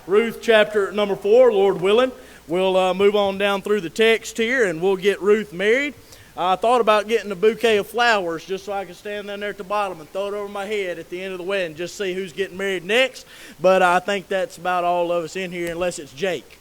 Ruth chapter number 4, Lord willing. We'll move on down through the text here and we'll get Ruth married. I thought about getting a bouquet of flowers just so I could stand down there at the bottom and throw it over my head at the end of the wedding, just see who's getting married next. But I think that's about all of us in here unless it's Jake.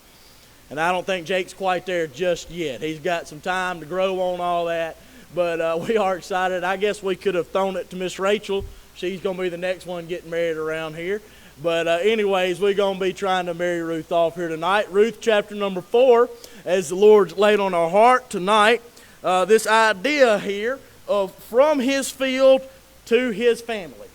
And I don't think Jake's quite there just yet. He's got some time to grow on all that. But we are excited. I guess we could have thrown it to Miss Rachel. She's going to be the next one getting married around here. But anyways, we're going to be trying to marry Ruth off here tonight. Ruth chapter number 4, as the Lord's laid on our heart tonight, this idea here of from his field to his family.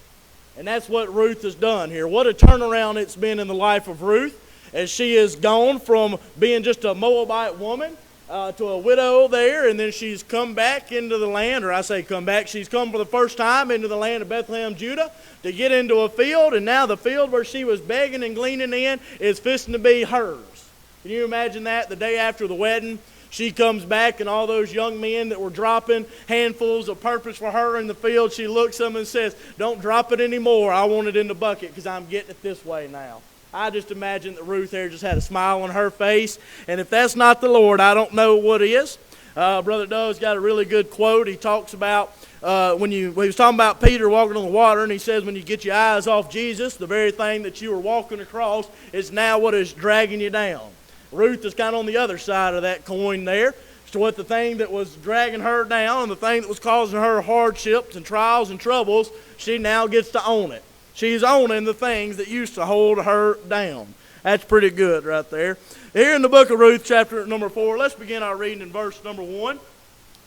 And that's what Ruth has done here. What a turnaround it's been in the life of Ruth, as she has gone from being just a Moabite woman to a widow there, and then she's come back into the land, or I say come back, she's come for the first time into the land of Bethlehem, Judah, to get into a field, and now the field where she was begging and gleaning in is fixing to be hers. Can you imagine that? The day after the wedding, she comes back, and all those young men that were dropping handfuls of purpose for her in the field, she looks at them and says, "Don't drop it anymore. I want it in the bucket because I'm getting it this way now." I just imagine that Ruth there just had a smile on her face. And if that's not the Lord, I don't know what is. Brother Doug's got a really good quote. He talks about when he was talking about Peter walking on the water, and he says, when you get your eyes off Jesus, the very thing that you were walking across is now what is dragging you down. Ruth is kind of on the other side of that coin there. So what the thing that was dragging her down and the thing that was causing her hardships and trials and troubles, she now gets to own it. She's owning the things that used to hold her down. That's pretty good right there. Here in the book of Ruth, chapter number 4, let's begin our reading in verse number 1.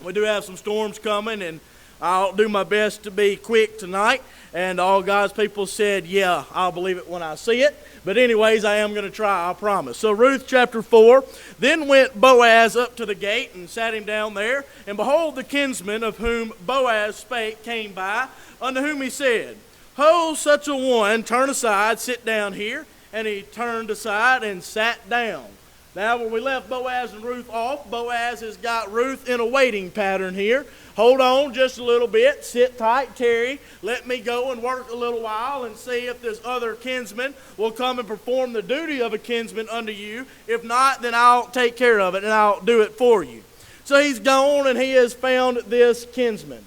We do have some storms coming, and I'll do my best to be quick tonight. And all God's people said, yeah, I'll believe it when I see it. But anyways, I am going to try, I promise. So Ruth chapter 4, then went Boaz up to the gate and sat him down there. And behold, the kinsman of whom Boaz spake came by, unto whom he said, "Ho, such a one, turn aside, sit down here." And he turned aside and sat down. Now, when we left Boaz and Ruth off, Boaz has got Ruth in a waiting pattern here. Hold on just a little bit. Sit tight, Terry. Let me go and work a little while and see if this other kinsman will come and perform the duty of a kinsman unto you. If not, then I'll take care of it and I'll do it for you. So he's gone and he has found this kinsman.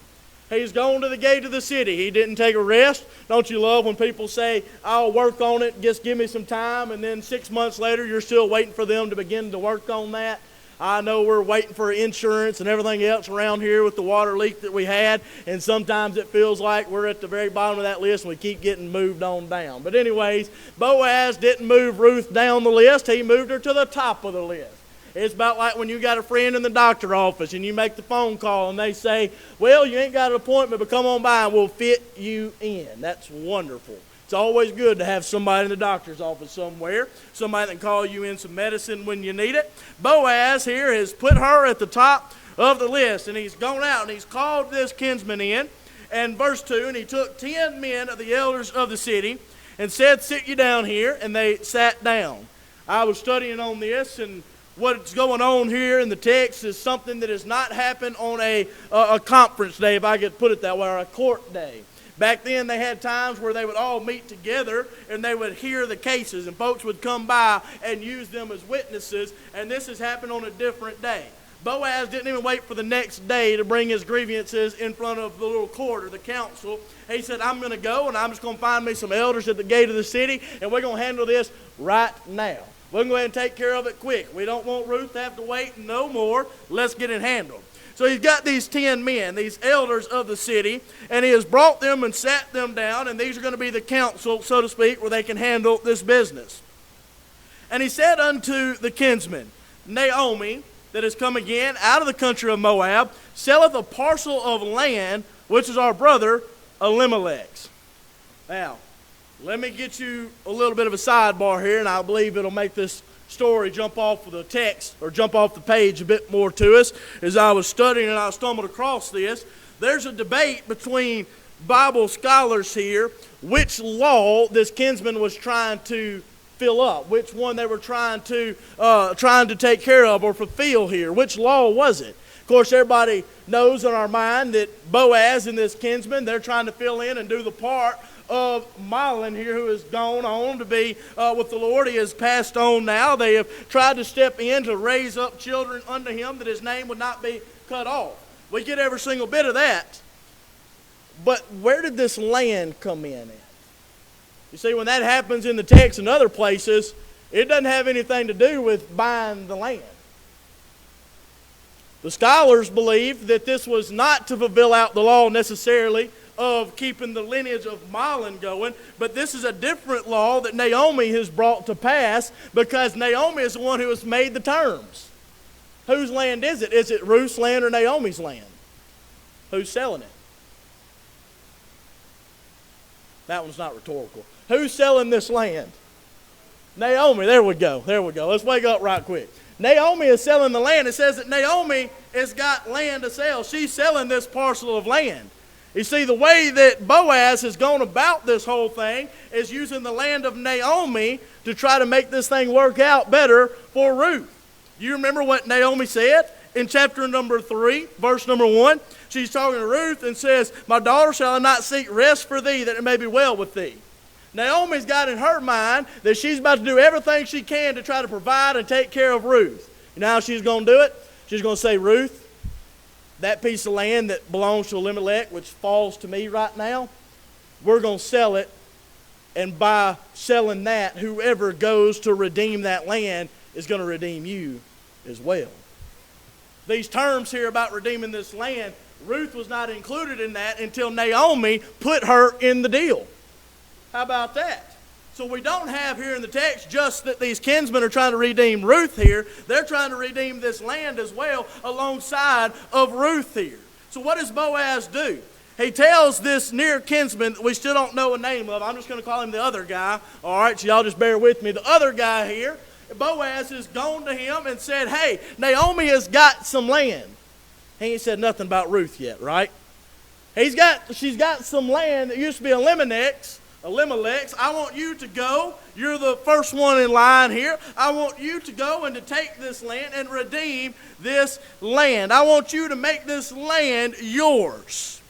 He's gone to the gate of the city. He didn't take a rest. Don't you love when people say, "I'll work on it, just give me some time," and then 6 months later you're still waiting for them to begin to work on that? I know we're waiting for insurance and everything else around here with the water leak that we had, and sometimes it feels like we're at the very bottom of that list and we keep getting moved on down. But anyways, Boaz didn't move Ruth down the list. He moved her to the top of the list. It's about like when you got a friend in the doctor's office and you make the phone call and they say, "Well, you ain't got an appointment, but come on by and we'll fit you in." That's wonderful. It's always good to have somebody in the doctor's office somewhere, somebody that can call you in some medicine when you need it. Boaz here has put her at the top of the list, and he's gone out and he's called this kinsman in. And verse 2, and he took 10 men of the elders of the city and said, "Sit you down here," and they sat down. I was studying on this, and what's going on here in the text is something that has not happened on a conference day, if I could put it that way, or a court day. Back then they had times where they would all meet together and they would hear the cases, and folks would come by and use them as witnesses, and this has happened on a different day. Boaz didn't even wait for the next day to bring his grievances in front of the little court or the council. He said, "I'm going to go and I'm just going to find me some elders at the gate of the city, and we're going to handle this right now. We're going to go ahead and take care of it quick. We don't want Ruth to have to wait no more. Let's get it handled." So he's got these 10 men, these elders of the city, and he has brought them and sat them down, and these are going to be the council, so to speak, where they can handle this business. And he said unto the kinsman, "Naomi, that is come again out of the country of Moab, selleth a parcel of land, which is our brother Elimelech's." Now, let me get you a little bit of a sidebar here, and I believe it'll make this story jump off of the text or jump off the page a bit more to us. As I was studying and I stumbled across this, there's a debate between Bible scholars here which law this kinsman was trying to fill up, which one they were trying to take care of or fulfill here. Which law was it? Of course, everybody knows in our mind that Boaz and this kinsman, they're trying to fill in and do the part of Mahlon here, who has gone on to be with the Lord. He has passed on now. They have tried to step in to raise up children unto him that his name would not be cut off. We get every single bit of that. But where did this land come in at? You see, when that happens in the text and other places, it doesn't have anything to do with buying the land. The scholars believe that this was not to fulfill out the law necessarily of keeping the lineage of Mahlon going, but this is a different law that Naomi has brought to pass, because Naomi is the one who has made the terms. Whose land is it? Is it Ruth's land or Naomi's land? Who's selling it? That one's not rhetorical. Who's selling this land? Naomi. There we go. There we go. Let's wake up right quick. Naomi is selling the land. It says that Naomi has got land to sell. She's selling this parcel of land. You see, the way that Boaz has gone about this whole thing is using the land of Naomi to try to make this thing work out better for Ruth. You remember what Naomi said in chapter number 3, verse number 1? She's talking to Ruth and says, "My daughter, shall I not seek rest for thee, that it may be well with thee?" Naomi's got in her mind that she's about to do everything she can to try to provide and take care of Ruth. You know how she's going to do it? She's going to say, "Ruth, that piece of land that belongs to Elimelech, which falls to me right now, we're going to sell it. And by selling that, whoever goes to redeem that land is going to redeem you as well." These terms here about redeeming this land, Ruth was not included in that until Naomi put her in the deal. How about that? So we don't have here in the text just that these kinsmen are trying to redeem Ruth here. They're trying to redeem this land as well alongside of Ruth here. So what does Boaz do? He tells this near kinsman that we still don't know a name of. I'm just going to call him the other guy. All right, so y'all just bear with me. The other guy here, Boaz has gone to him and said, "Hey, Naomi has got some land." He ain't said nothing about Ruth yet, right? She's got some land that used to be Elimelech's. I want you to go. You're the first one in line here. I want you to go and to take this land and redeem this land. I want you to make this land yours.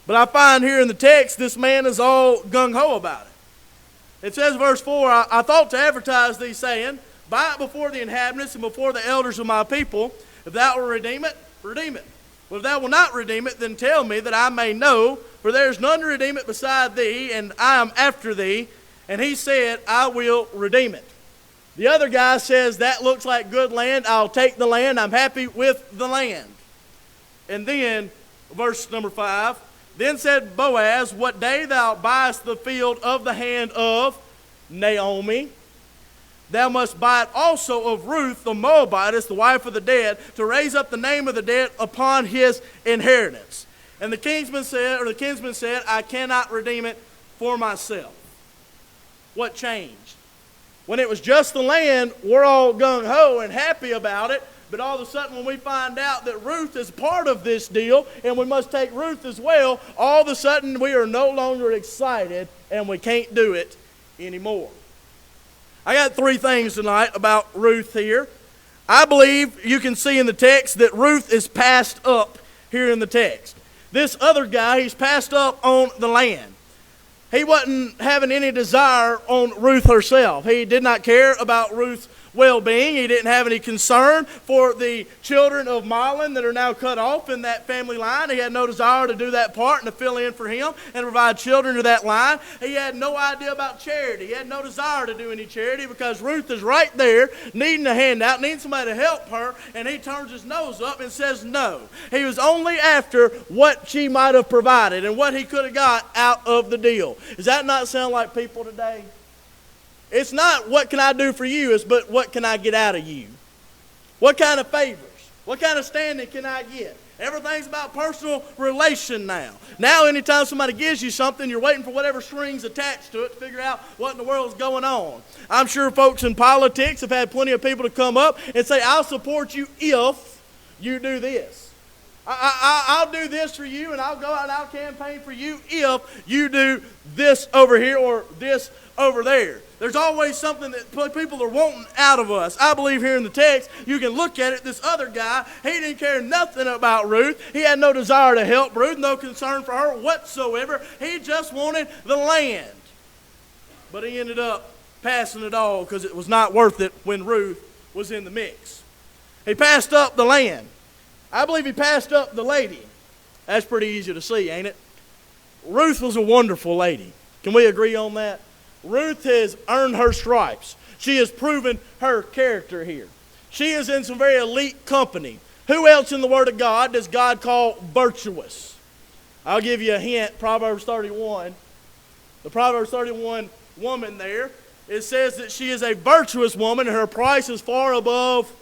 But I find here in the text, this man is all gung-ho about it. It says, verse 4, I thought to advertise thee, saying, "Buy it before the inhabitants and before the elders of my people. If thou wilt redeem it, redeem it. But if thou wilt not redeem it, then tell me, that I may know, for there is none to redeem it beside thee, and I am after thee." And he said, "I will redeem it." The other guy says, "That looks like good land. I'll take the land. I'm happy with the land." And then, verse number 5, "Then said Boaz, What day thou buyest the field of the hand of Naomi, thou must buy it also of Ruth the Moabitess, the wife of the dead, to raise up the name of the dead upon his inheritance." And the kinsman said, "I cannot redeem it for myself." What changed? When it was just the land, we're all gung-ho and happy about it. But all of a sudden, when we find out that Ruth is part of this deal, and we must take Ruth as well, all of a sudden we are no longer excited, and we can't do it anymore. I got 3 things tonight about Ruth here. I believe you can see in the text that Ruth is passed up here in the text. This other guy, he's passed up on the land. He wasn't having any desire on Ruth herself. He did not care about Ruth's well-being. He didn't have any concern for the children of Mahlon that are now cut off in that family line. He had no desire to do that part and to fill in for him and provide children to that line. He had no idea about charity. He had no desire to do any charity, because Ruth is right there needing a handout, needing somebody to help her, and he turns his nose up and says no. He was only after what she might have provided and what he could have got out of the deal. Does that not sound like people today? It's not what can I do for you, but what can I get out of you? What kind of favors? What kind of standing can I get? Everything's about personal relation now. Now anytime somebody gives you something, you're waiting for whatever strings attached to it to figure out what in the world's going on. I'm sure folks in politics have had plenty of people to come up and say, "I'll support you if you do this. I'll do this for you, and I'll go out and I'll campaign for you if you do this over here or this over there. There's always something that people are wanting out of us. I believe here in the text, you can look at it. This other guy, he didn't care nothing about Ruth. He had no desire to help Ruth, no concern for her whatsoever. He just wanted the land. But he ended up passing it all because it was not worth it when Ruth was in the mix. He passed up the land. I believe he passed up the lady. That's pretty easy to see, ain't it? Ruth was a wonderful lady. Can we agree on that? Ruth has earned her stripes. She has proven her character here. She is in some very elite company. Who else in the Word of God does God call virtuous? I'll give you a hint, Proverbs 31. The Proverbs 31 woman there, it says that she is a virtuous woman and her price is far above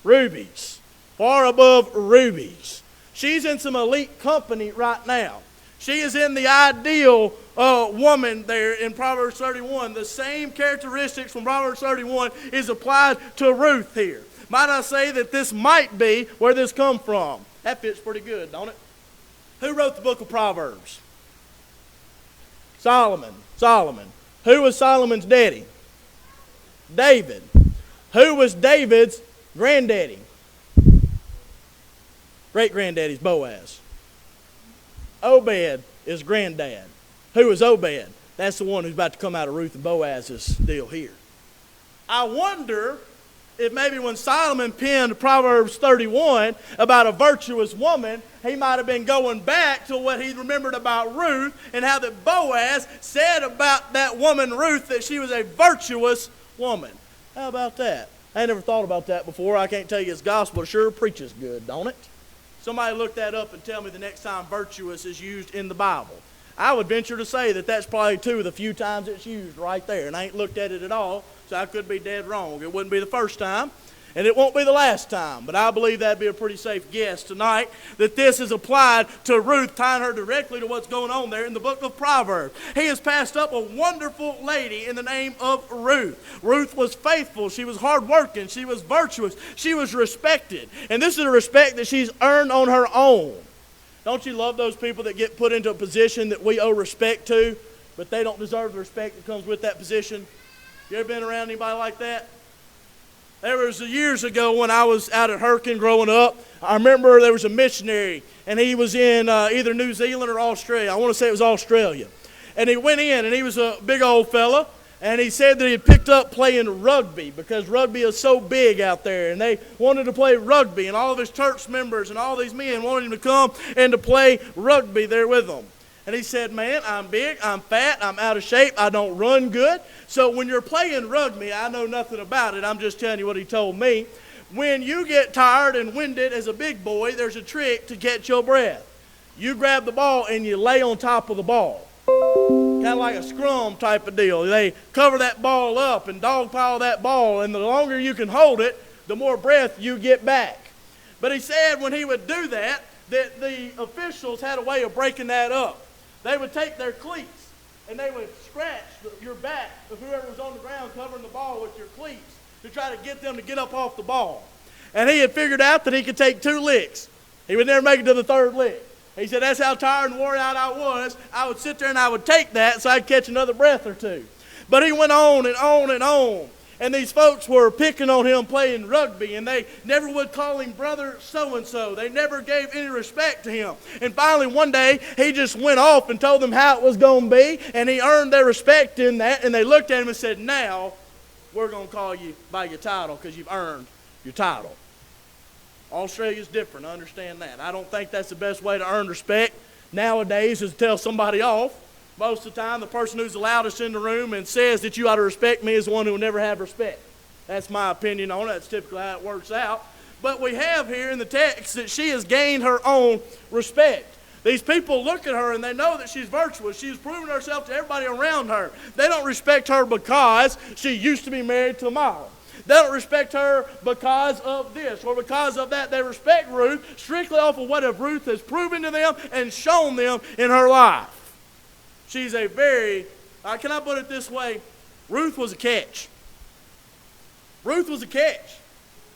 rubies. Far above rubies. She's in some elite company right now. She is in the ideal woman there in Proverbs 31. The same characteristics from Proverbs 31 is applied to Ruth here. Might I say that this might be where this come from? That fits pretty good, don't it? Who wrote the book of Proverbs? Solomon. Solomon. Who was Solomon's daddy? David. Who was David's granddaddy? Great-granddaddy's Boaz. Obed is granddad. Who is Obed? That's the one who's about to come out of Ruth and Boaz's deal here. I wonder if maybe when Solomon penned Proverbs 31 about a virtuous woman, he might have been going back to what he remembered about Ruth and how that Boaz said about that woman Ruth that she was a virtuous woman. How about that? I never thought about that before. I can't tell you it's gospel. It sure preaches good, don't it? Somebody look that up and tell me the next time virtuous is used in the Bible. I would venture to say that that's probably two of the few times it's used right there. And I ain't looked at it at all, so I could be dead wrong. It wouldn't be the first time, and it won't be the last time. But I believe that'd be a pretty safe guess tonight that this is applied to Ruth, tying her directly to what's going on there in the book of Proverbs. He has passed up a wonderful lady in the name of Ruth. Ruth was faithful. She was hardworking. She was virtuous. She was respected. And this is a respect that she's earned on her own. Don't you love those people that get put into a position that we owe respect to, but they don't deserve the respect that comes with that position? You ever been around anybody like that? There was years ago when I was out at Herkin growing up, I remember there was a missionary, and he was in either New Zealand or Australia. I want to say it was Australia. And he went in, and he was a big old fella, and he said that he had picked up playing rugby because rugby is so big out there, and they wanted to play rugby, and all of his church members and all these men wanted him to come and to play rugby there with them. And he said, man, I'm big, I'm fat, I'm out of shape, I don't run good. So when you're playing rugby, I know nothing about it, I'm just telling you what he told me. When you get tired and winded as a big boy, there's a trick to catch your breath. You grab the ball and you lay on top of the ball. Kind of like a scrum type of deal. They cover that ball up and dogpile that ball, and the longer you can hold it, the more breath you get back. But he said when he would do that the officials had a way of breaking that up. They would take their cleats and they would scratch your back of whoever was on the ground covering the ball with your cleats to try to get them to get up off the ball. And he had figured out that he could take 2 licks. He would never make it to the 3rd lick. He said that's how tired and worn out I was. I would sit there and I would take that so I'd catch another breath or two. But he went on and on and on. And these folks were picking on him playing rugby, and they never would call him brother so-and-so. They never gave any respect to him. And finally one day he just went off and told them how it was going to be, and he earned their respect in that. And they looked at him and said, now we're going to call you by your title because you've earned your title. Australia's different, I understand that. I don't think that's the best way to earn respect nowadays is to tell somebody off. Most of the time, the person who's the loudest in the room and says that you ought to respect me is the one who will never have respect. That's my opinion on it. That's typically how it works out. But we have here in the text that she has gained her own respect. These people look at her and they know that she's virtuous. She's proven herself to everybody around her. They don't respect her because she used to be married to a model. They don't respect her because of this or because of that. They respect Ruth strictly off of what Ruth has proven to them and shown them in her life. She's a very, can I put it this way? Ruth was a catch. Ruth was a catch.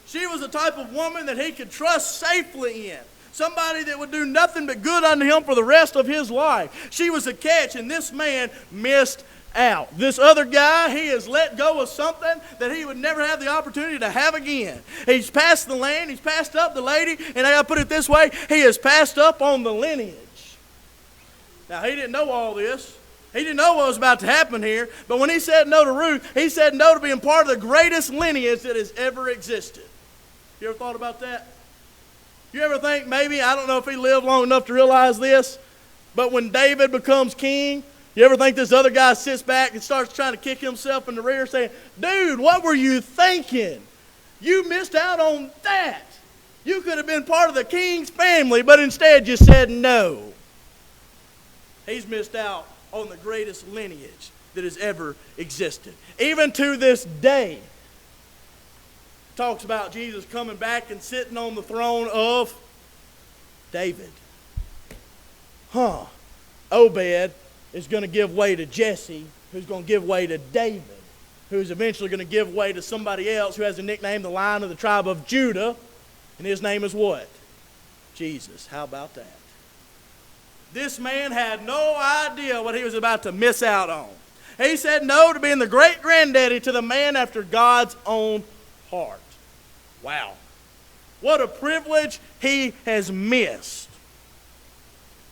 She was the type of woman that he could trust safely in. Somebody that would do nothing but good unto him for the rest of his life. She was a catch, and this man missed out. This other guy, he has let go of something that he would never have the opportunity to have again. He's passed the land, he's passed up the lady, and I got to put it this way, he has passed up on the lineage. Now, he didn't know all this. He didn't know what was about to happen here, but when he said no to Ruth, he said no to being part of the greatest lineage that has ever existed. You ever thought about that? You ever think maybe, I don't know if he lived long enough to realize this, but when David becomes king, you ever think this other guy sits back and starts trying to kick himself in the rear saying, dude, what were you thinking? You missed out on that. You could have been part of the king's family, but instead you said no. He's missed out on the greatest lineage that has ever existed. Even to this day, talks about Jesus coming back and sitting on the throne of David. Obed is going to give way to Jesse, who's going to give way to David, who's eventually going to give way to somebody else who has a nickname, the Lion of the tribe of Judah, and his name is what? Jesus. How about that? This man had no idea what he was about to miss out on. He said no to being the great-granddaddy to the man after God's own heart. Wow. What a privilege he has missed.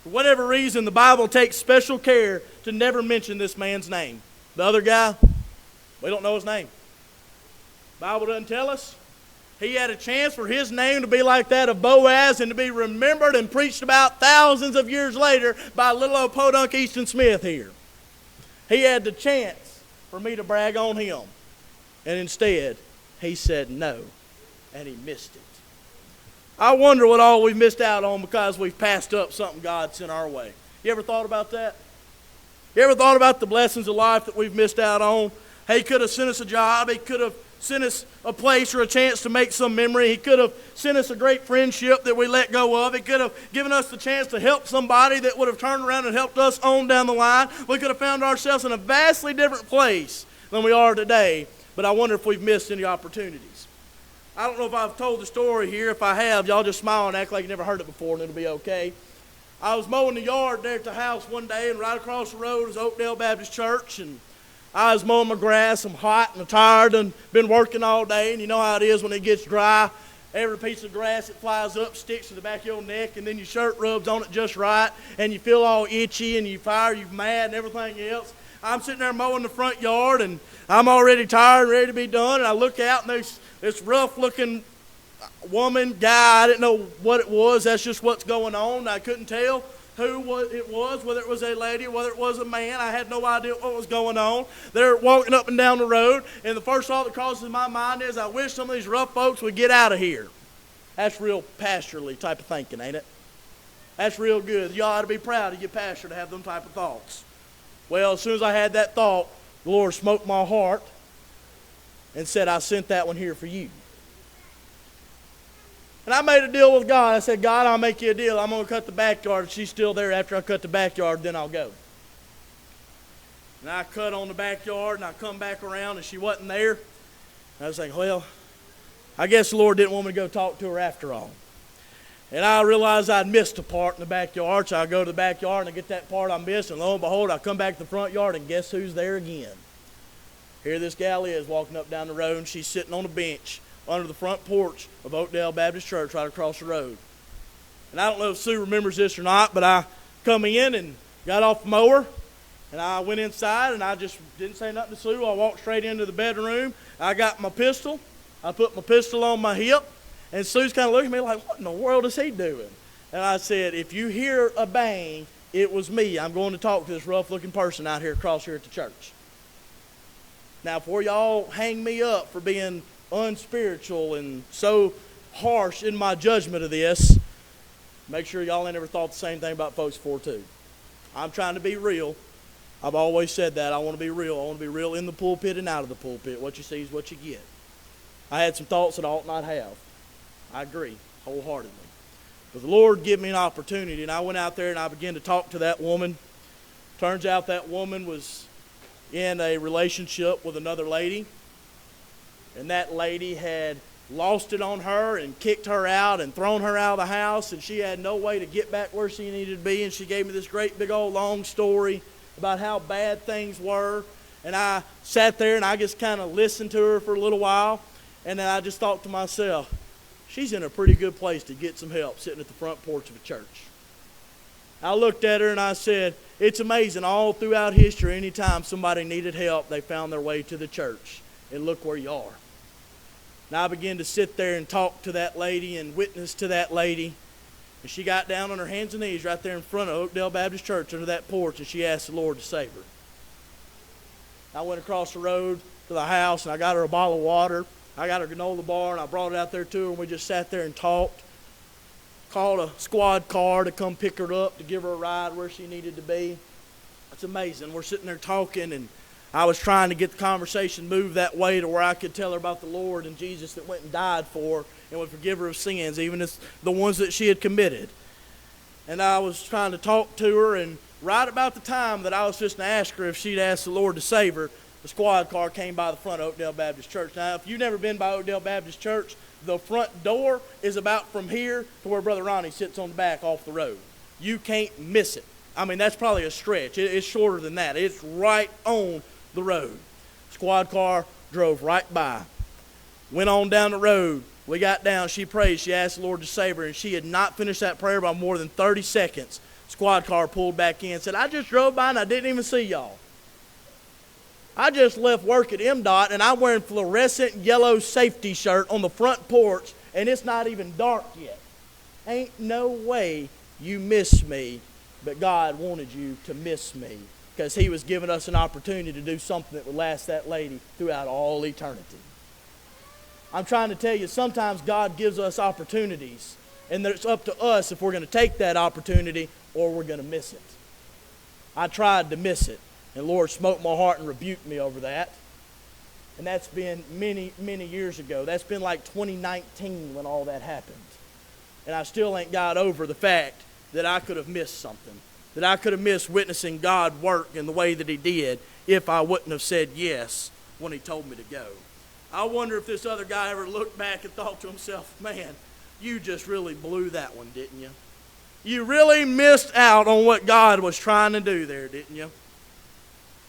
For whatever reason, the Bible takes special care to never mention this man's name. The other guy, we don't know his name. The Bible doesn't tell us. He had a chance for his name to be like that of Boaz and to be remembered and preached about thousands of years later by little old podunk Easton Smith here. He had the chance for me to brag on him. And instead, he said no. And he missed it. I wonder what all we've missed out on because we've passed up something God sent our way. You ever thought about that? You ever thought about the blessings of life that we've missed out on? He could have sent us a job. He could have sent us a place or a chance to make some memory. He could have sent us a great friendship that we let go of. He could have given us the chance to help somebody that would have turned around and helped us on down the line. We could have found ourselves in a vastly different place than we are today. But I wonder if we've missed any opportunities. I don't know if I've told the story here. If I have, y'all just smile and act like you never heard it before and it'll be okay. I was mowing the yard there at the house one day, and right across the road is Oakdale Baptist Church, and I was mowing my grass. I'm hot and I'm tired and been working all day, and you know how it is when it gets dry. Every piece of grass that flies up sticks to the back of your neck, and then your shirt rubs on it just right, and you feel all itchy, and you're mad and everything else. I'm sitting there mowing the front yard, and I'm already tired and ready to be done, and I look out, and there's this rough-looking woman, guy. I didn't know what it was. That's just what's going on. I couldn't tell who it was, whether it was a lady or whether it was a man. I had no idea what was going on. They're walking up and down the road, and the first thought that crosses my mind is, I wish some of these rough folks would get out of here. That's real pastorally type of thinking, ain't it? That's real good. You ought to be proud of your pastor to have them type of thoughts. Well, as soon as I had that thought, the Lord smote my heart and said, I sent that one here for you. And I made a deal with God. I said, God, I'll make you a deal. I'm going to cut the backyard. If she's still there after I cut the backyard, then I'll go. And I cut on the backyard, and I come back around, and she wasn't there. And I was like, well, I guess the Lord didn't want me to go talk to her after all. And I realized I'd missed a part in the backyard, so I go to the backyard, and I get that part I missed, and lo and behold, I come back to the front yard, and guess who's there again? Here this gal is walking up down the road, and she's sitting on a bench under the front porch of Oakdale Baptist Church right across the road. And I don't know if Sue remembers this or not, but I come in and got off the mower, and I went inside, and I just didn't say nothing to Sue. I walked straight into the bedroom. I got my pistol. I put my pistol on my hip, and Sue's kind of looking at me like, what in the world is he doing? And I said, if you hear a bang, it was me. I'm going to talk to this rough-looking person out here across here at the church. Now, before y'all hang me up for being unspiritual and so harsh in my judgment of this, make sure y'all ain't ever thought the same thing about folks before too. I'm trying to be real. I've always said that. I want to be real. I want to be real in the pulpit and out of the pulpit. What you see is what you get. I had some thoughts that I ought not have. I agree wholeheartedly. But the Lord gave me an opportunity, and I went out there and I began to talk to that woman. Turns out that woman was in a relationship with another lady. And that lady had lost it on her and kicked her out and thrown her out of the house, and she had no way to get back where she needed to be. And she gave me this great big old long story about how bad things were. And I sat there and I just kind of listened to her for a little while. And then I just thought to myself, she's in a pretty good place to get some help sitting at the front porch of a church. I looked at her and I said, it's amazing all throughout history, anytime somebody needed help, they found their way to the church. And look where you are. And I began to sit there and talk to that lady and witness to that lady. And she got down on her hands and knees right there in front of Oakdale Baptist Church under that porch, and she asked the Lord to save her. I went across the road to the house, and I got her a bottle of water. I got her granola bar, and I brought it out there to her, and we just sat there and talked. Called a squad car to come pick her up, to give her a ride where she needed to be. It's amazing. We're sitting there talking, and I was trying to get the conversation moved that way to where I could tell her about the Lord and Jesus that went and died for her and would forgive her of sins, even as the ones that she had committed. And I was trying to talk to her, and right about the time that I was just to ask her if she'd asked the Lord to save her, the squad car came by the front of Oakdale Baptist Church. Now, if you've never been by Oakdale Baptist Church, the front door is about from here to where Brother Ronnie sits on the back off the road. You can't miss it. I mean, that's probably a stretch. It's shorter than that. It's right on the road. Squad car drove right by. Went on down the road. We got down. She prayed. She asked the Lord to save her, and she had not finished that prayer by more than 30 seconds. Squad car pulled back in and said, I just drove by and I didn't even see y'all. I just left work at MDOT, and I'm wearing fluorescent yellow safety shirt on the front porch, and it's not even dark yet. Ain't no way you miss me, but God wanted you to miss me because he was giving us an opportunity to do something that would last that lady throughout all eternity. I'm trying to tell you, sometimes God gives us opportunities, and it's up to us if we're going to take that opportunity or we're going to miss it. I tried to miss it. And the Lord smote my heart and rebuked me over that. And that's been many, many years ago. That's been like 2019 when all that happened. And I still ain't got over the fact that I could have missed something. That I could have missed witnessing God work in the way that he did if I wouldn't have said yes when he told me to go. I wonder if this other guy ever looked back and thought to himself, man, you just really blew that one, didn't you? You really missed out on what God was trying to do there, didn't you?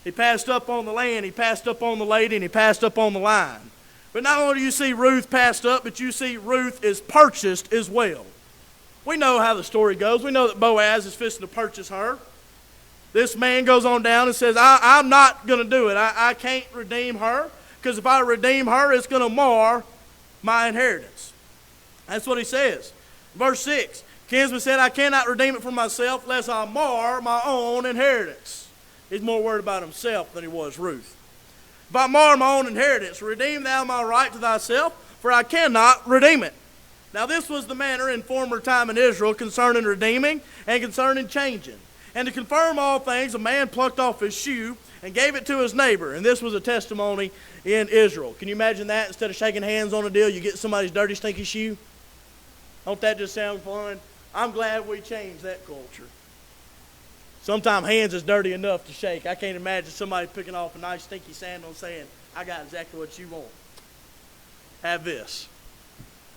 He passed up on the land, he passed up on the lady, and he passed up on the line. But not only do you see Ruth passed up, but you see Ruth is purchased as well. We know how the story goes. We know that Boaz is fixing to purchase her. This man goes on down and says, I'm not going to do it. I can't redeem her, because if I redeem her, it's going to mar my inheritance. That's what he says. Verse 6, kinsman said, I cannot redeem it for myself, lest I mar my own inheritance. He's more worried about himself than he was Ruth. If I mar my own inheritance, redeem thou my right to thyself, for I cannot redeem it. Now this was the manner in former time in Israel concerning redeeming and concerning changing. And to confirm all things, a man plucked off his shoe and gave it to his neighbor. And this was a testimony in Israel. Can you imagine that? Instead of shaking hands on a deal, you get somebody's dirty, stinky shoe? Don't that just sound fun? I'm glad we changed that culture. Sometimes hands is dirty enough to shake. I can't imagine somebody picking off a nice stinky sandal and saying, I got exactly what you want. Have this.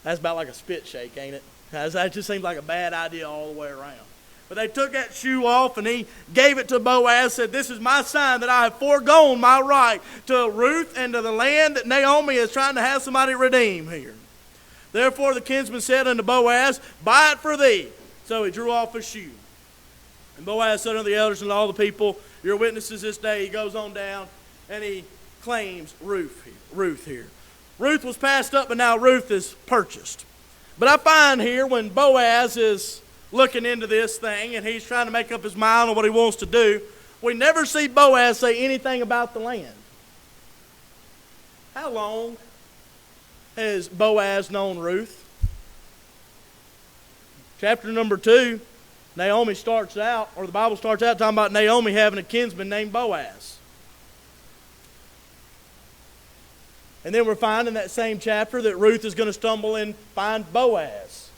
That's about like a spit shake, ain't it? That just seems like a bad idea all the way around. But they took that shoe off and he gave it to Boaz, said, this is my sign that I have foregone my right to Ruth and to the land that Naomi is trying to have somebody redeem here. Therefore the kinsman said unto Boaz, buy it for thee. So he drew off his shoe. And Boaz said unto the elders and all the people, your witnesses this day. He goes on down and he claims Ruth here. Ruth was passed up, but now Ruth is purchased. But I find here when Boaz is looking into this thing and he's trying to make up his mind on what he wants to do, we never see Boaz say anything about the land. How long has Boaz known Ruth? Chapter number 2. Naomi starts out, or the Bible starts out talking about Naomi having a kinsman named Boaz. And then we're finding in that same chapter that Ruth is going to stumble and find Boaz.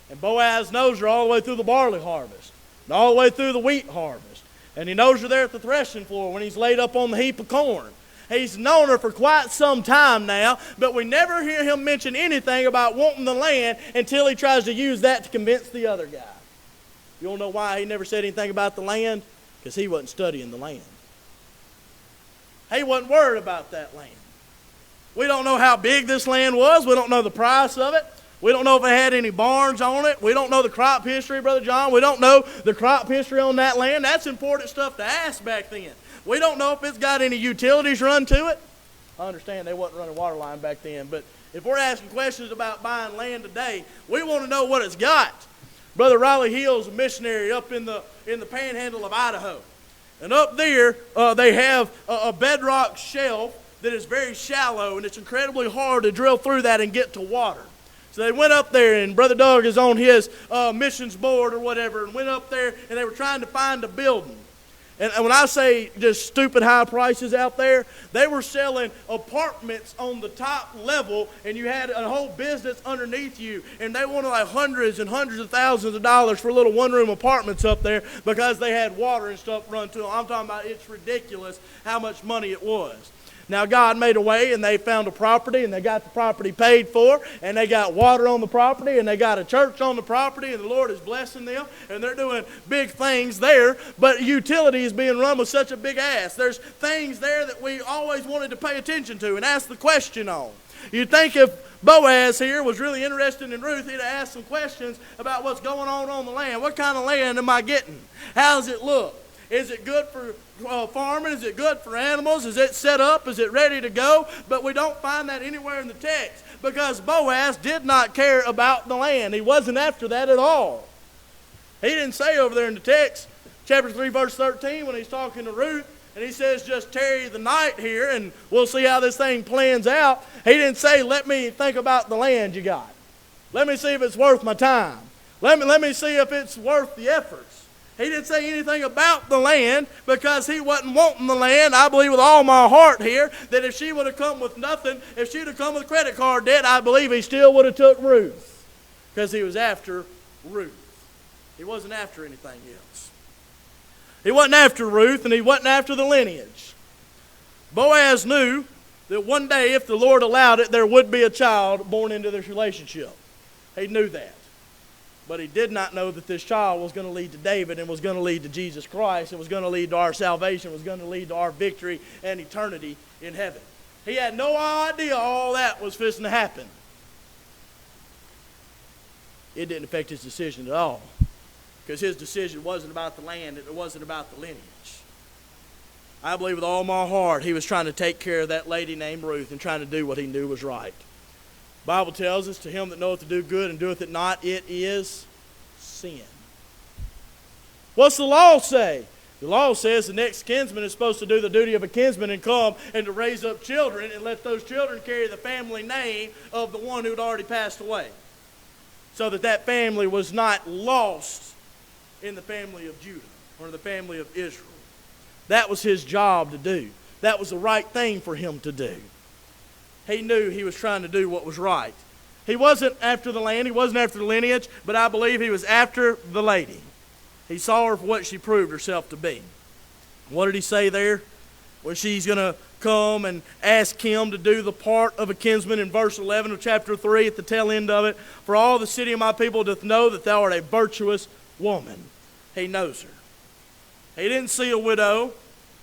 And Boaz knows her all the way through the barley harvest, and all the way through the wheat harvest. And he knows her there at the threshing floor when he's laid up on the heap of corn. He's known her for quite some time now, but we never hear him mention anything about wanting the land until he tries to use that to convince the other guy. You don't know why he never said anything about the land? because he wasn't studying the land. He wasn't worried about that land. We don't know how big this land was. We don't know the price of it. We don't know if it had any barns on it. We don't know the crop history, Brother John. We don't know the crop history on that land. That's important stuff to ask back then. We don't know if it's got any utilities run to it. I understand they wasn't running water line back then, but if we're asking questions about buying land today, we want to know what it's got. Brother Riley Hill's a missionary up in the panhandle of Idaho. And up there, they have a bedrock shelf that is very shallow, and it's incredibly hard to drill through that and get to water. So they went up there, and Brother Doug is on his missions board or whatever, and went up there, and they were trying to find a building. And when I say just stupid high prices out there, they were selling apartments on the top level, and you had a whole business underneath you, and they wanted like hundreds and hundreds of thousands of dollars for little one-room apartments up there because they had water and stuff run to them. I'm talking about it's ridiculous how much money it was. Now, God made a way, and they found a property, and they got the property paid for, and they got water on the property, and they got a church on the property, and the Lord is blessing them, and they're doing big things there, but utility is being run with such a big ass. There's things there that we always wanted to pay attention to and ask the question on. You'd think if Boaz here was really interested in Ruth, he'd have asked some questions about what's going on the land. What kind of land am I getting? How does it look? Is it good for farming? Is it good for animals? Is it set up? Is it ready to go? But we don't find that anywhere in the text because Boaz did not care about the land. He wasn't after that at all. He didn't say over there in the text, chapter 3, verse 13, when he's talking to Ruth, and he says, just tarry the night here and we'll see how this thing plans out. He didn't say, let me think about the land you got. Let me see if it's worth my time. Let me see if it's worth the efforts. He didn't say anything about the land because he wasn't wanting the land. I believe with all my heart here that if she would have come with nothing, if she would have come with credit card debt, I believe he still would have took Ruth because he was after Ruth. He wasn't after anything else. He wasn't after Ruth, and he wasn't after the lineage. Boaz knew that one day, if the Lord allowed it, there would be a child born into this relationship. He knew that. But he did not know that this child was going to lead to David and was going to lead to Jesus Christ and was going to lead to our salvation, was going to lead to our victory and eternity in heaven. He had no idea all that was fixing to happen. It didn't affect his decision at all because his decision wasn't about the land and it wasn't about the lineage. I believe with all my heart he was trying to take care of that lady named Ruth and trying to do what he knew was right. The Bible tells us, to him that knoweth to do good and doeth it not, it is sin. What's the law say? The law says the next kinsman is supposed to do the duty of a kinsman and come and to raise up children and let those children carry the family name of the one who'd already passed away. So that family was not lost in the family of Judah or in the family of Israel. That was his job to do. That was the right thing for him to do. He knew he was trying to do what was right. He wasn't after the land. He wasn't after the lineage. But I believe he was after the lady. He saw her for what she proved herself to be. What did he say there? When she's going to come and ask him to do the part of a kinsman in verse 11 of chapter 3 at the tail end of it. For all the city of my people doth know that thou art a virtuous woman. He knows her. He didn't see a widow.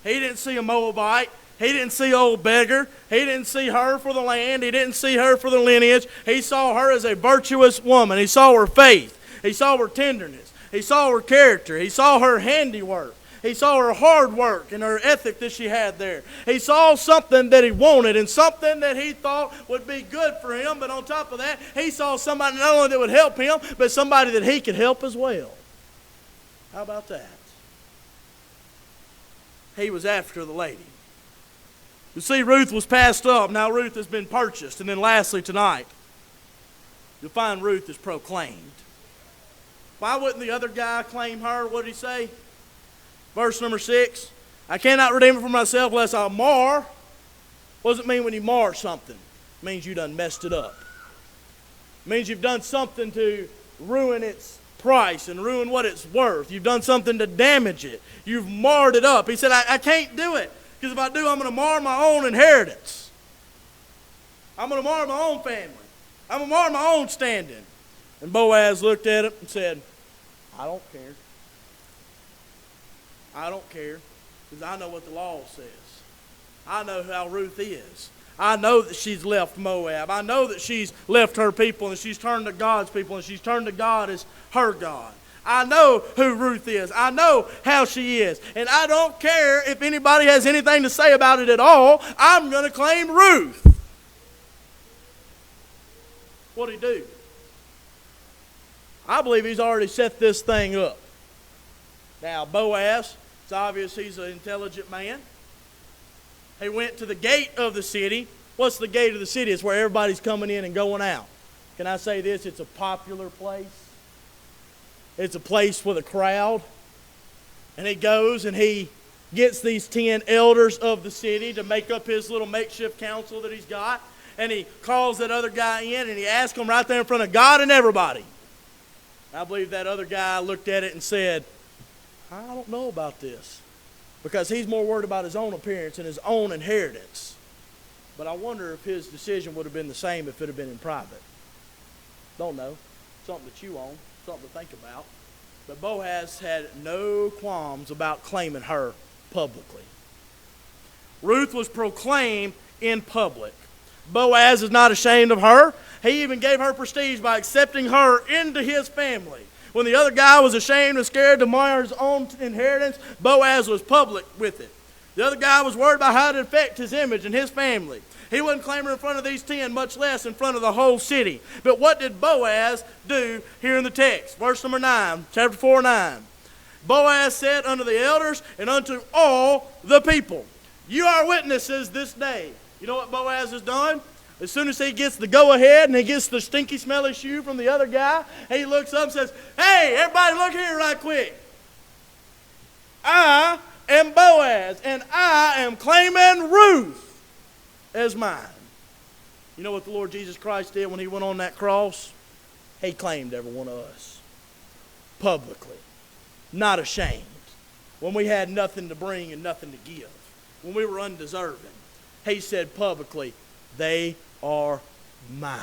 He didn't see a Moabite. He didn't see old beggar. He didn't see her for the land. He didn't see her for the lineage. He saw her as a virtuous woman. He saw her faith. He saw her tenderness. He saw her character. He saw her handiwork. He saw her hard work and her ethic that she had there. He saw something that he wanted and something that he thought would be good for him. But on top of that, he saw somebody not only that would help him, but somebody that he could help as well. How about that? He was after the lady. You see, Ruth was passed up. Now Ruth has been purchased. And then lastly tonight, you'll find Ruth is proclaimed. Why wouldn't the other guy claim her? What did he say? Verse number 6. I cannot redeem it for myself lest I mar. What does it mean when you mar something? It means you done messed it up. It means you've done something to ruin its price and ruin what it's worth. You've done something to damage it. You've marred it up. He said, I can't do it. Because if I do, I'm going to mar my own inheritance. I'm going to mar my own family. I'm going to mar my own standing. And Boaz looked at it and said, I don't care. I don't care, because I know what the law says. I know how Ruth is. I know that she's left Moab. I know that she's left her people and she's turned to God's people and she's turned to God as her God. I know who Ruth is. I know how she is. And I don't care if anybody has anything to say about it at all. I'm going to claim Ruth. What'd he do? I believe he's already set this thing up. Now, Boaz, it's obvious he's an intelligent man. He went to the gate of the city. What's the gate of the city? It's where everybody's coming in and going out. Can I say this? It's a popular place. It's a place with a crowd. And he goes and he gets these 10 elders of the city to make up his little makeshift council that he's got. And he calls that other guy in and he asks him right there in front of God and everybody. I believe that other guy looked at it and said, I don't know about this. Because he's more worried about his own appearance and his own inheritance. But I wonder if his decision would have been the same if it had been in private. Don't know. Something to chew on. Something to think about. But Boaz had no qualms about claiming her publicly. Ruth was proclaimed in public. Boaz is not ashamed of her. He even gave her prestige by accepting her into his family. When the other guy was ashamed and scared to mar his own inheritance, Boaz was public with it. The other guy was worried about how it affect his image and his family. He wasn't claiming in front of these 10, much less in front of the whole city. But what did Boaz do here in the text? Verse number 9, chapter 4:9. Boaz said unto the elders and unto all the people, you are witnesses this day. You know what Boaz has done? As soon as he gets the go-ahead and he gets the stinky, smelly shoe from the other guy, he looks up and says, hey, everybody look here right quick. I am Boaz, and I am claiming Ruth as mine. You know what the Lord Jesus Christ did when he went on that cross? He claimed every one of us. Publicly. Not ashamed. When we had nothing to bring and nothing to give. When we were undeserving. He said publicly, they are mine.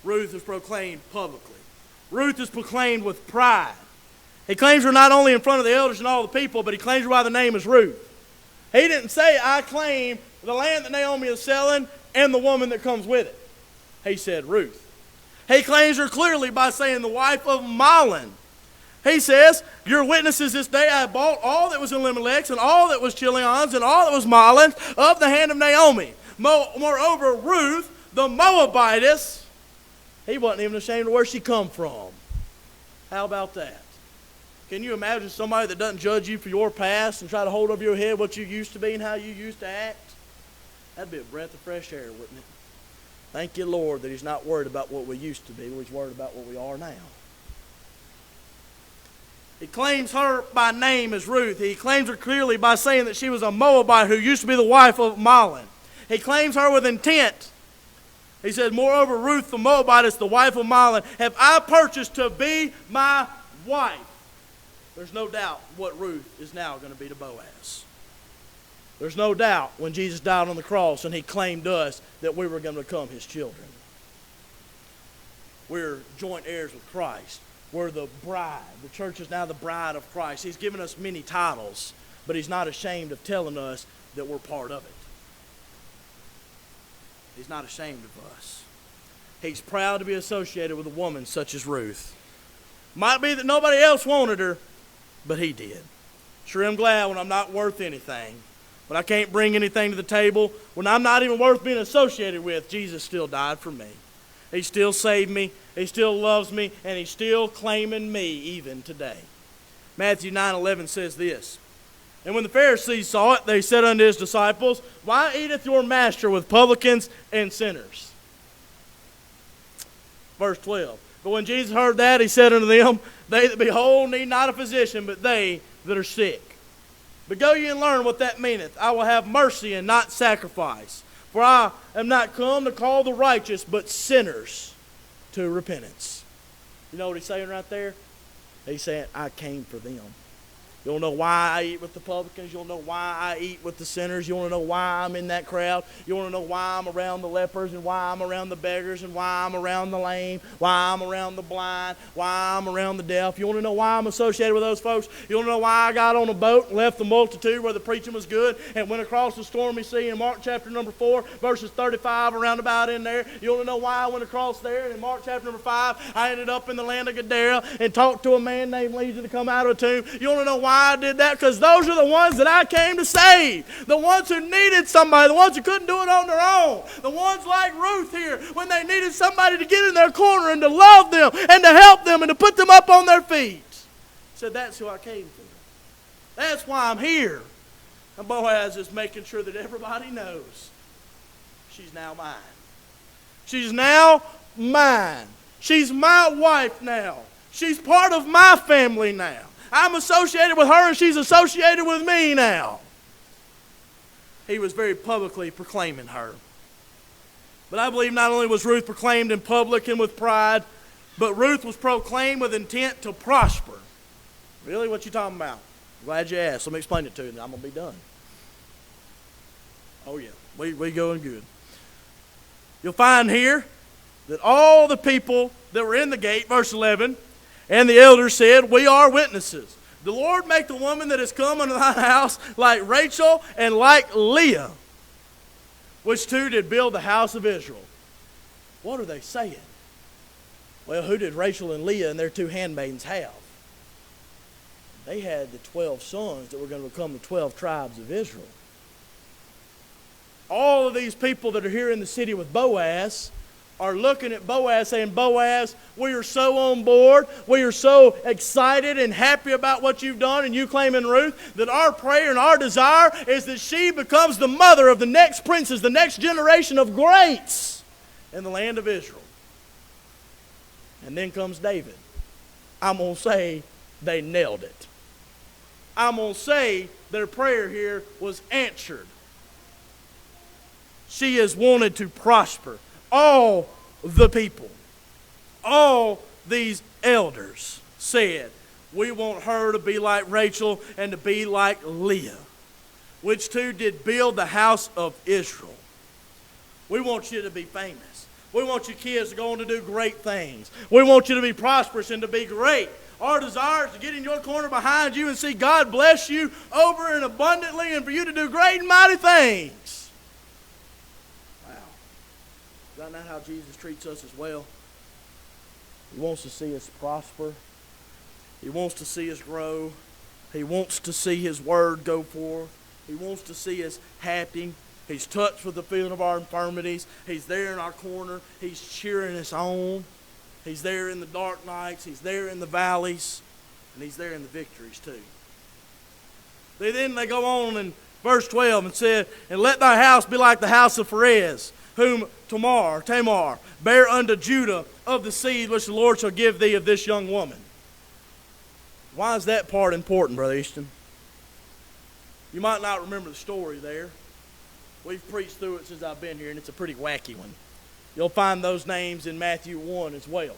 Ruth is proclaimed publicly. Ruth is proclaimed with pride. He claims her not only in front of the elders and all the people, but he claims her by the name as Ruth. He didn't say, I claim the land that Naomi is selling and the woman that comes with it. He said Ruth. He claims her clearly by saying the wife of Mahlon. He says, your witnesses this day, I bought all that was in Elimelech's and all that was Chilion's and all that was Mahlon's of the hand of Naomi. Moreover, Ruth, the Moabitess, he wasn't even ashamed of where she come from. How about that? Can you imagine somebody that doesn't judge you for your past and try to hold over your head what you used to be and how you used to act? That'd be a breath of fresh air, wouldn't it? Thank you, Lord, that he's not worried about what we used to be. He's worried about what we are now. He claims her by name as Ruth. He claims her clearly by saying that she was a Moabite who used to be the wife of Mahlon. He claims her with intent. He said, moreover, Ruth the Moabitess, the wife of Mahlon, have I purchased to be my wife. There's no doubt what Ruth is now going to be to Boaz. There's no doubt when Jesus died on the cross and he claimed us that we were going to become his children. We're joint heirs with Christ. We're the bride. The church is now the bride of Christ. He's given us many titles, but he's not ashamed of telling us that we're part of it. He's not ashamed of us. He's proud to be associated with a woman such as Ruth. Might be that nobody else wanted her, but he did. Sure, I'm glad when I'm not worth anything. When I can't bring anything to the table, when I'm not even worth being associated with, Jesus still died for me. He still saved me, he still loves me, and he's still claiming me even today. Matthew 9:11 says this, and when the Pharisees saw it, they said unto his disciples, why eateth your master with publicans and sinners? Verse 12, but when Jesus heard that, he said unto them, they that be whole need not a physician, but they that are sick. But go ye and learn what that meaneth. I will have mercy and not sacrifice. For I am not come to call the righteous, but sinners to repentance. You know what he's saying right there? He's saying, I came for them. You want to know why I eat with the publicans? You want to know why I eat with the sinners? You want to know why I'm in that crowd? You want to know why I'm around the lepers and why I'm around the beggars and why I'm around the lame, why I'm around the blind, why I'm around the deaf? You want to know why I'm associated with those folks? You want to know why I got on a boat and left the multitude where the preaching was good and went across the stormy sea in Mark chapter number 4, verses 35, around about in there? You want to know why I went across there? And in Mark chapter number 5, I ended up in the land of Gadara and talked to a man named Legion to come out of a tomb. You want to know why I did that? Because those are the ones that I came to save. The ones who needed somebody. The ones who couldn't do it on their own. The ones like Ruth here when they needed somebody to get in their corner and to love them and to help them and to put them up on their feet. Said, that's who I came for. That's why I'm here. And Boaz is making sure that everybody knows she's now mine. She's now mine. She's my wife now. She's part of my family now. I'm associated with her and she's associated with me now. He was very publicly proclaiming her. But I believe not only was Ruth proclaimed in public and with pride, but Ruth was proclaimed with intent to prosper. Really? What you talking about? Glad you asked. Let me explain it to you and I'm going to be done. Oh yeah, we going good. You'll find here that all the people that were in the gate, verse 11, and the elders said, we are witnesses. The Lord make the woman that has come unto thine house like Rachel and like Leah, which two did build the house of Israel. What are they saying? Well, who did Rachel and Leah and their two handmaidens have? They had the 12 sons that were going to become the 12 tribes of Israel. All of these people that are here in the city with Boaz are looking at Boaz saying, Boaz, we are so on board, we are so excited and happy about what you've done and you claiming Ruth, that our prayer and our desire is that she becomes the mother of the next princes, the next generation of greats in the land of Israel. And then comes David. I'm going to say they nailed it. I'm going to say their prayer here was answered. She has wanted to prosper. All the people, all these elders said, we want her to be like Rachel and to be like Leah, which two did build the house of Israel. We want you to be famous. We want your kids to go on to do great things. We want you to be prosperous and to be great. Our desire is to get in your corner behind you and see God bless you over and abundantly and for you to do great and mighty things. Is that not how Jesus treats us as well? He wants to see us prosper. He wants to see us grow. He wants to see His word go forth. He wants to see us happy. He's touched with the feeling of our infirmities. He's there in our corner. He's cheering us on. He's there in the dark nights. He's there in the valleys. And He's there in the victories too. Then they go on in verse 12 and said, and let thy house be like the house of Perez, whom Tamar bare unto Judah of the seed which the Lord shall give thee of this young woman. Why is that part important, Brother Easton? You might not remember the story there. We've preached through it since I've been here, and it's a pretty wacky one. You'll find those names in Matthew 1 as well.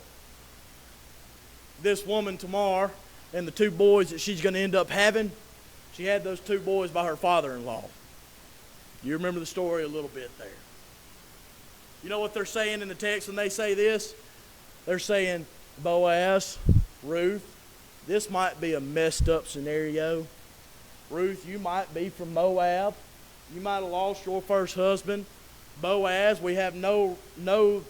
This woman, Tamar, and the two boys that she's going to end up having, she had those two boys by her father-in-law. You remember the story a little bit there. You know what they're saying in the text when they say this? They're saying, Boaz, Ruth, this might be a messed up scenario. Ruth, you might be from Moab. You might have lost your first husband. Boaz, we have no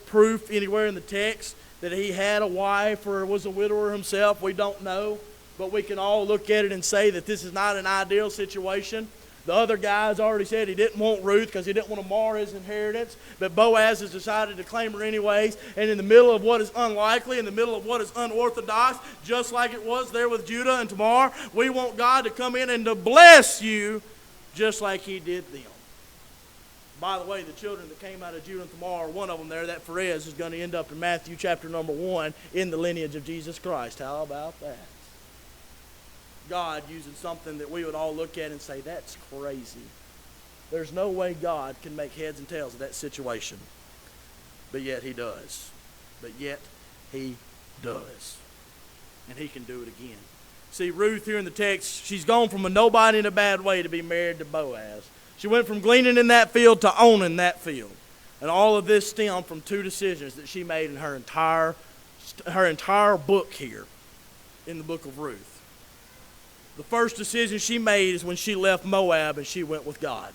proof anywhere in the text that he had a wife or was a widower himself. We don't know. But we can all look at it and say that this is not an ideal situation. The other guys already said he didn't want Ruth because he didn't want to mar his inheritance. But Boaz has decided to claim her anyways. And in the middle of what is unlikely, in the middle of what is unorthodox, just like it was there with Judah and Tamar, we want God to come in and to bless you just like He did them. By the way, the children that came out of Judah and Tamar, one of them there, that Perez, is going to end up in Matthew chapter number 1 in the lineage of Jesus Christ. How about that? God using something that we would all look at and say, that's crazy. There's no way God can make heads and tails of that situation. But yet He does. But yet He does. And He can do it again. See, Ruth here in the text, she's gone from a nobody in a bad way to be married to Boaz. She went from gleaning in that field to owning that field. And all of this stemmed from two decisions that she made in her entire book here in the book of Ruth. The first decision she made is when she left Moab and she went with God.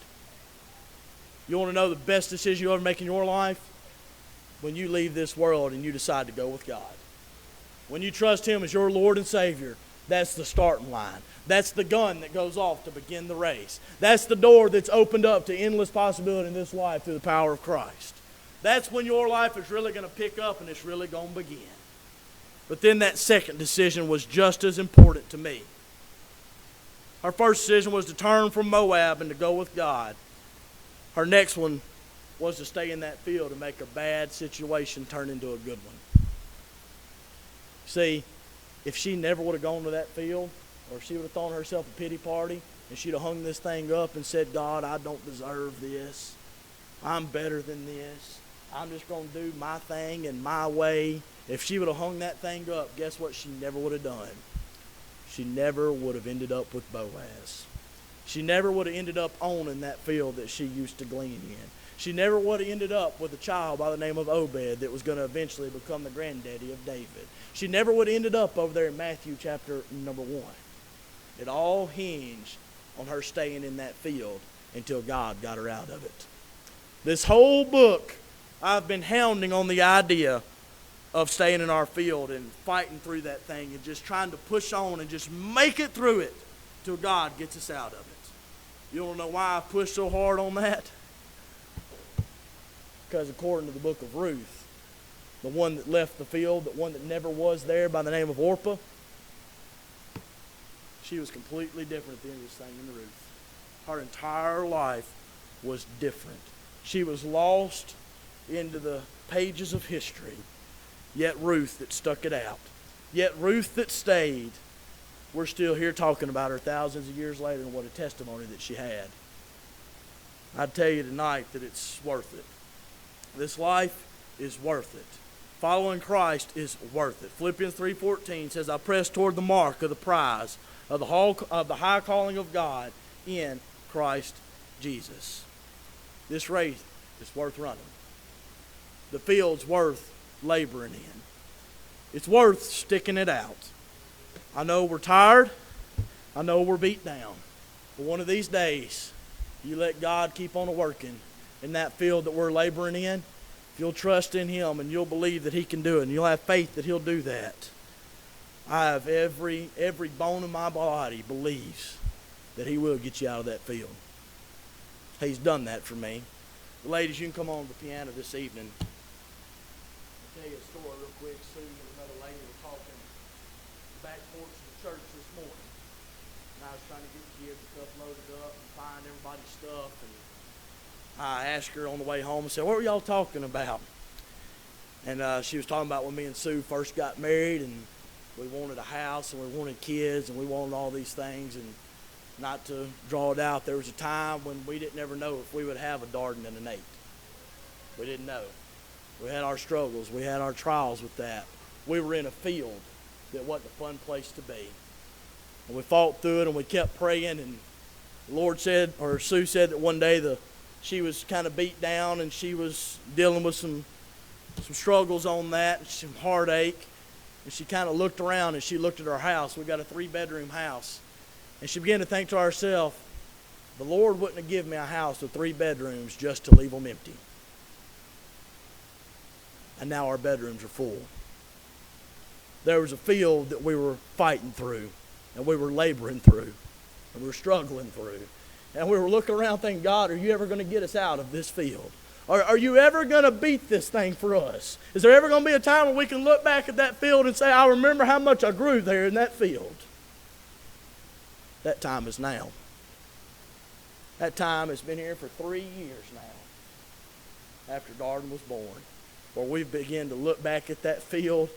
You want to know the best decision you ever make in your life? When you leave this world and you decide to go with God. When you trust Him as your Lord and Savior, that's the starting line. That's the gun that goes off to begin the race. That's the door that's opened up to endless possibility in this life through the power of Christ. That's when your life is really going to pick up and it's really going to begin. But then that second decision was just as important to me. Her first decision was to turn from Moab and to go with God. Her next one was to stay in that field and make a bad situation turn into a good one. See, if she never would have gone to that field, or she would have thrown herself a pity party, and she'd have hung this thing up and said, God, I don't deserve this. I'm better than this. I'm just going to do my thing and my way. If she would have hung that thing up, guess what she never would have done? She never would have ended up with Boaz. She never would have ended up owning that field that she used to glean in. She never would have ended up with a child by the name of Obed that was going to eventually become the granddaddy of David. She never would have ended up over there in Matthew chapter number 1. It all hinged on her staying in that field until God got her out of it. This whole book, I've been hounding on the idea of staying in our field and fighting through that thing and just trying to push on and just make it through it till God gets us out of it. You want to know why I pushed so hard on that? Because according to the book of Ruth, the one that left the field, the one that never was there by the name of Orpah, she was completely different at the end of this thing in Ruth. Her entire life was different. She was lost into the pages of history. Yet Ruth that stuck it out. Yet Ruth that stayed. We're still here talking about her thousands of years later and what a testimony that she had. I'd tell you tonight that it's worth it. This life is worth it. Following Christ is worth it. Philippians 3:14 says, I press toward the mark of the prize of the high calling of God in Christ Jesus. This race is worth running. The field's worth laboring in. It's worth sticking it out. I know we're tired. I know we're beat down. But one of these days, you let God keep on working in that field that we're laboring in. If you'll trust in Him and you'll believe that He can do it and you'll have faith that He'll do that. I have every bone in my body believes that He will get you out of that field. He's done that for me. Ladies, you can come on to the piano this evening. I'll tell you a story real quick. Sue and another lady were talking back porch of the church this morning. And I was trying to get the kids and stuff loaded up and find everybody's stuff. And I asked her on the way home and said, what were y'all talking about? And she was talking about when me and Sue first got married and we wanted a house and we wanted kids and we wanted all these things. And not to draw it out, there was a time when we didn't ever know if we would have a Darden and a Nate. We didn't know. We had our struggles. We had our trials with that. We were in a field that wasn't a fun place to be. And we fought through it and we kept praying. And the Lord said, or Sue said that one day she was kind of beat down and she was dealing with some struggles on that and some heartache. And she kind of looked around and she looked at our house. We got a 3-bedroom house. And she began to think to herself, the Lord wouldn't have given me a house with 3 bedrooms just to leave them empty. And now our bedrooms are full. There was a field that we were fighting through, and we were laboring through, and we were struggling through. And we were looking around thinking, God, are you ever going to get us out of this field? Are you ever going to beat this thing for us? Is there ever going to be a time when we can look back at that field and say, I remember how much I grew there in that field? That time is now. That time has been here for 3 years now, after Darden was born, where we begin to look back at that field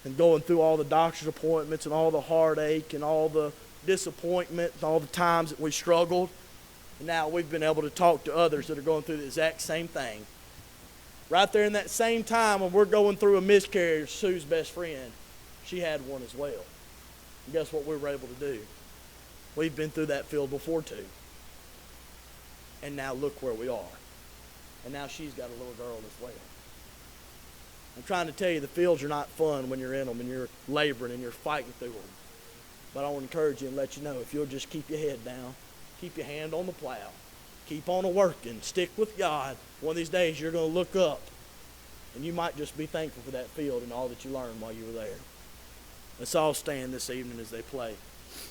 and going through all the doctor's appointments and all the heartache and all the disappointment and all the times that we struggled. And now we've been able to talk to others that are going through the exact same thing. Right there in that same time when we're going through a miscarriage, Sue's best friend, she had one as well. And guess what we were able to do? We've been through that field before too. And now look where we are. And now she's got a little girl as well. I'm trying to tell you, the fields are not fun when you're in them and you're laboring and you're fighting through them. But I want to encourage you and let you know, if you'll just keep your head down, keep your hand on the plow, keep on working, stick with God, one of these days you're going to look up and you might just be thankful for that field and all that you learned while you were there. Let's all stand this evening as they play.